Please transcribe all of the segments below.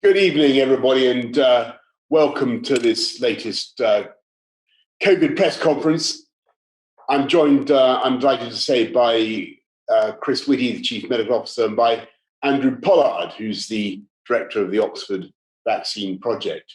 Good evening, everybody, and welcome to this latest COVID press conference. I'm joined, I'm delighted to say, by Chris Whitty, the Chief Medical Officer, and by Andrew Pollard, who's the Director of the Oxford Vaccine Project.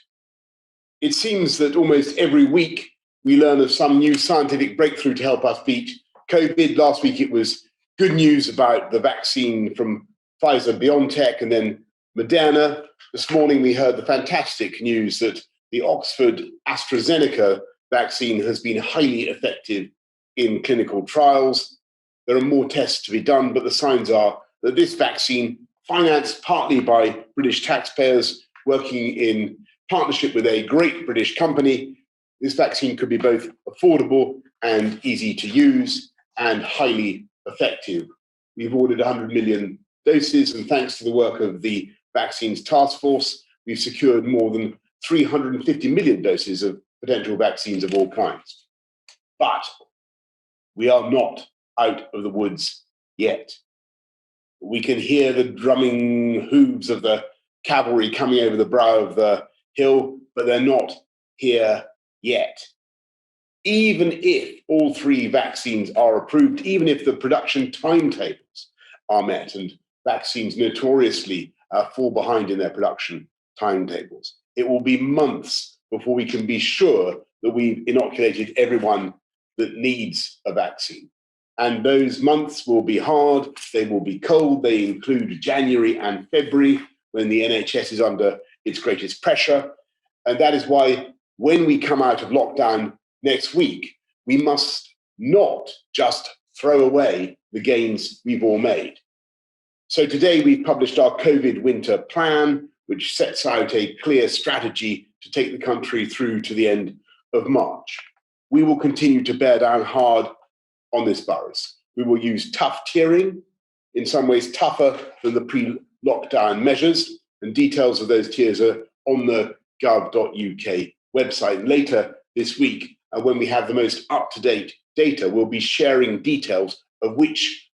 It seems that almost every week we learn of some new scientific breakthrough to help us beat COVID. Last week it was good news about the vaccine from Pfizer-BioNTech and then Moderna. This morning we heard the fantastic news that the Oxford AstraZeneca vaccine has been highly effective in clinical trials. There are more tests to be done, but the signs are that this vaccine, financed partly by British taxpayers working in partnership with a great British company, this vaccine could be both affordable and easy to use and highly effective. We've ordered 100 million doses, and thanks to the work of the Vaccines Task Force, we've secured more than 350 million doses of potential vaccines of all kinds. But we are not out of the woods yet. We can hear the drumming hooves of the cavalry coming over the brow of the hill, but they're not here yet. Even if all three vaccines are approved, even if the production timetables are met, and vaccines notoriously fall behind in their production timetables, it will be months before we can be sure that we've inoculated everyone that needs a vaccine. And those months will be hard, they will be cold, they include January and February, when the NHS is under its greatest pressure. And that is why when we come out of lockdown next week, we must not just throw away the gains we've all made. So today we've published our COVID winter plan, which sets out a clear strategy to take the country through to the end of March. We will continue to bear down hard on this virus. We will use tough tiering, in some ways tougher than the pre-lockdown measures, and details of those tiers are on the gov.uk website. And later this week, when we have the most up-to-date data, we'll be sharing details of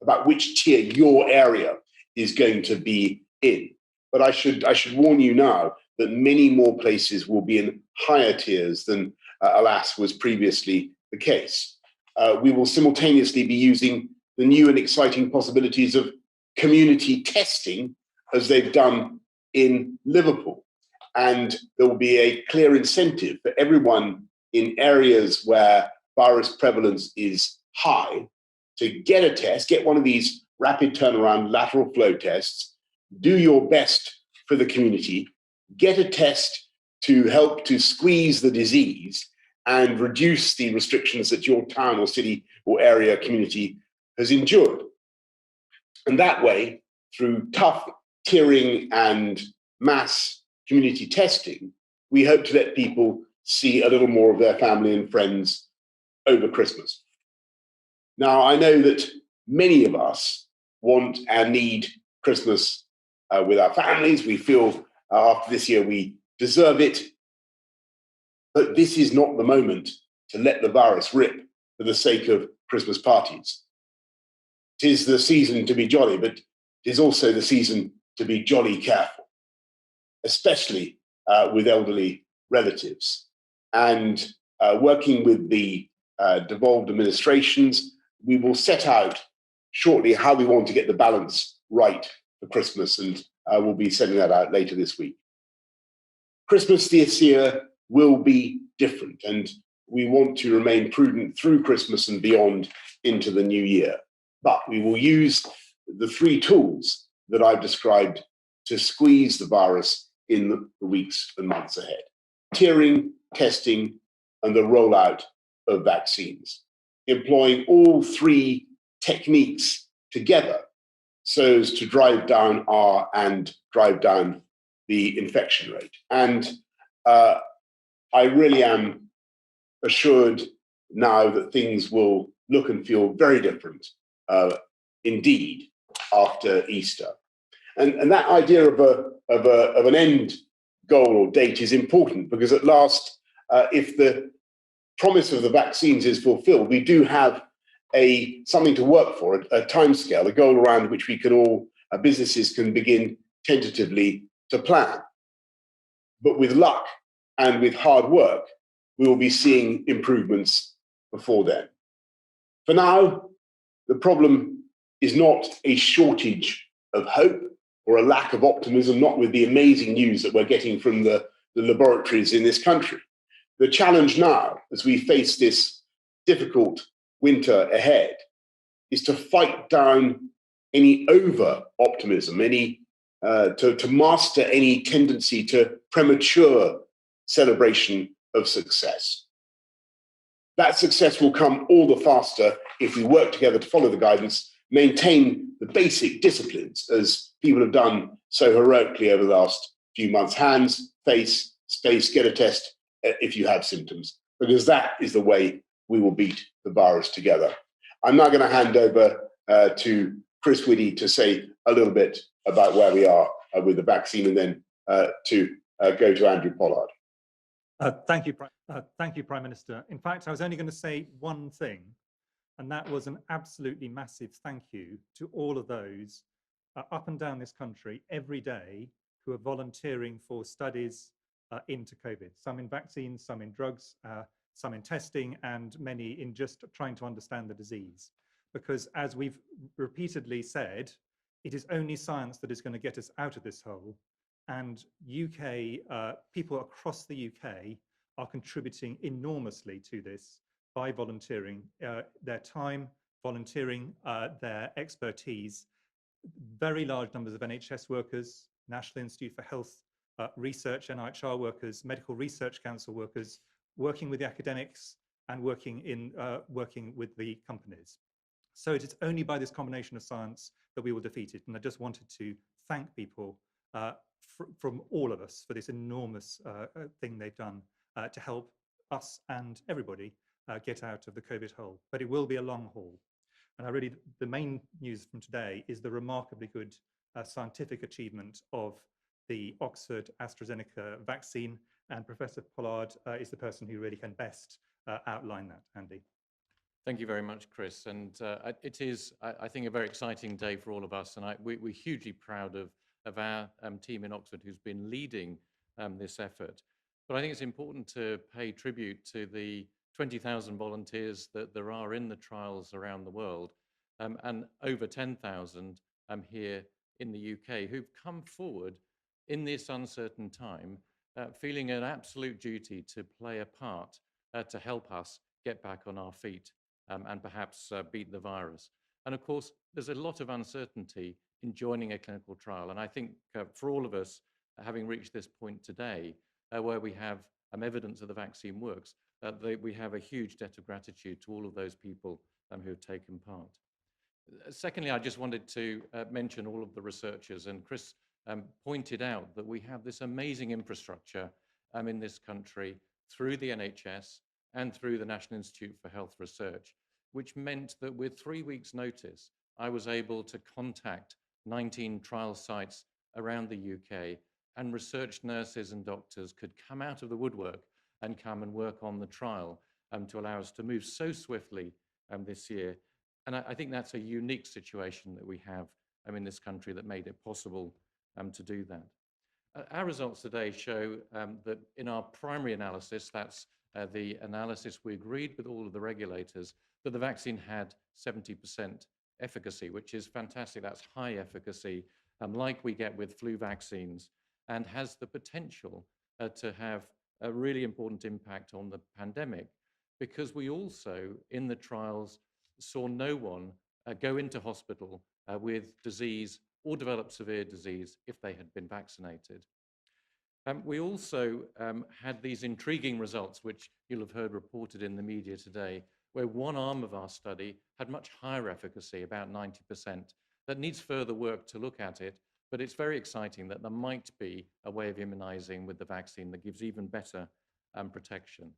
about which tier your area is going to be in. But I should warn you now that many more places will be in higher tiers than, alas, was previously the case. We will simultaneously be using the new and exciting possibilities of community testing, as they've done in Liverpool. And there will be a clear incentive for everyone in areas where virus prevalence is high to get a test, get one of these rapid turnaround lateral flow tests, do your best for the community, get a test to help to squeeze the disease and reduce the restrictions that your town or city or area community has endured. And that way, through tough tiering and mass community testing, we hope to let people see a little more of their family and friends over Christmas. Now, I know that many of us want and need Christmas with our families. We feel after this year we deserve it. But this is not the moment to let the virus rip for the sake of Christmas parties. It is the season to be jolly, but it is also the season to be jolly careful, especially with elderly relatives. And working with the devolved administrations, we will set out shortly how we want to get the balance right for Christmas, and we'll be sending that out later this week. Christmas this year will be different, and we want to remain prudent through Christmas and beyond into the new year. But we will use the three tools that I've described to squeeze the virus in the weeks and months ahead: tiering, testing, and the rollout of vaccines, employing all three techniques together so as to drive down the infection rate. And I really am assured now that things will look and feel very different indeed after Easter. And that idea of an end goal or date is important, because at last, if the promise of the vaccines is fulfilled, we do have something to work for, a timescale, a goal around which we can all, businesses can begin tentatively to plan. but with luck and with hard work, we will be seeing improvements before then. For now, the problem is not a shortage of hope or a lack of optimism, not with the amazing news that we're getting from the laboratories in this country. The challenge now, as we face this difficult winter ahead, is to fight down any over-optimism, to master any tendency to premature celebration of success. That success will come all the faster if we work together to follow the guidance, maintain the basic disciplines as people have done so heroically over the last few months. Hands, face, space, get a test if you have symptoms, because that is the way we will beat the virus together. I'm now going to hand over to Chris Whitty to say a little bit about where we are with the vaccine, and then to go to Andrew Pollard. Thank you, Prime Minister. In fact, I was only going to say one thing, and that was an absolutely massive thank you to all of those up and down this country every day who are volunteering for studies into COVID, some in vaccines, some in drugs, some in testing, and many in just trying to understand the disease. Because as we've repeatedly said, it is only science that is going to get us out of this hole. And people across the UK are contributing enormously to this by volunteering their time, volunteering their expertise. Very large numbers of NHS workers, National Institute for Health Research, NIHR workers, Medical Research Council workers, working with the academics and working with the companies. So it is only by this combination of science that we will defeat it. And I just wanted to thank people from all of us for this enormous thing they've done to help us and everybody get out of the COVID hole. But it will be a long haul. And the main news from today is the remarkably good scientific achievement of the Oxford AstraZeneca vaccine. And Professor Pollard is the person who really can best outline that, Andy. Thank you very much, Chris. And it is, I think, a very exciting day for all of us. And we're hugely proud of our team in Oxford who's been leading this effort. But I think it's important to pay tribute to the 20,000 volunteers that there are in the trials around the world, and over 10,000 here in the UK who've come forward in this uncertain time, feeling an absolute duty to play a part to help us get back on our feet and perhaps beat the virus. And of course, there's a lot of uncertainty in joining a clinical trial. And I think for all of us, having reached this point today, where we have evidence that the vaccine works, we have a huge debt of gratitude to all of those people who have taken part. Secondly, I just wanted to mention all of the researchers, and Chris pointed out that we have this amazing infrastructure in this country through the NHS and through the National Institute for Health Research, which meant that with 3 weeks' notice, I was able to contact 19 trial sites around the UK, and research nurses and doctors could come out of the woodwork and come and work on the trial to allow us to move so swiftly this year. And I think that's a unique situation that we have in this country that made it possible to do that. Our results today show that in our primary analysis, that's the analysis we agreed with all of the regulators, that the vaccine had 70% efficacy, which is fantastic. That's high efficacy, like we get with flu vaccines, and has the potential to have a really important impact on the pandemic, because we also, in the trials, saw no one go into hospital with disease or develop severe disease if they had been vaccinated. We also had these intriguing results, which you'll have heard reported in the media today, where one arm of our study had much higher efficacy, about 90%. That needs further work to look at it, but it's very exciting that there might be a way of immunizing with the vaccine that gives even better protection.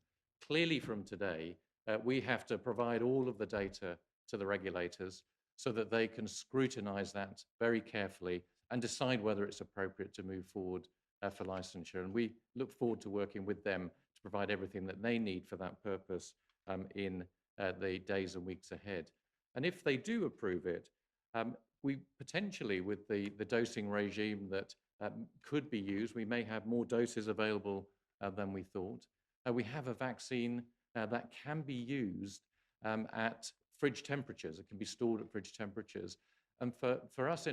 Clearly from today, we have to provide all of the data to the regulators so that they can scrutinize that very carefully and decide whether it's appropriate to move forward for licensure. And we look forward to working with them to provide everything that they need for that purpose in the days and weeks ahead. And if they do approve it, we potentially, with the dosing regime that could be used. We may have more doses available than we thought. We have a vaccine that can be used at fridge temperatures. It can be stored at fridge temperatures. And for us in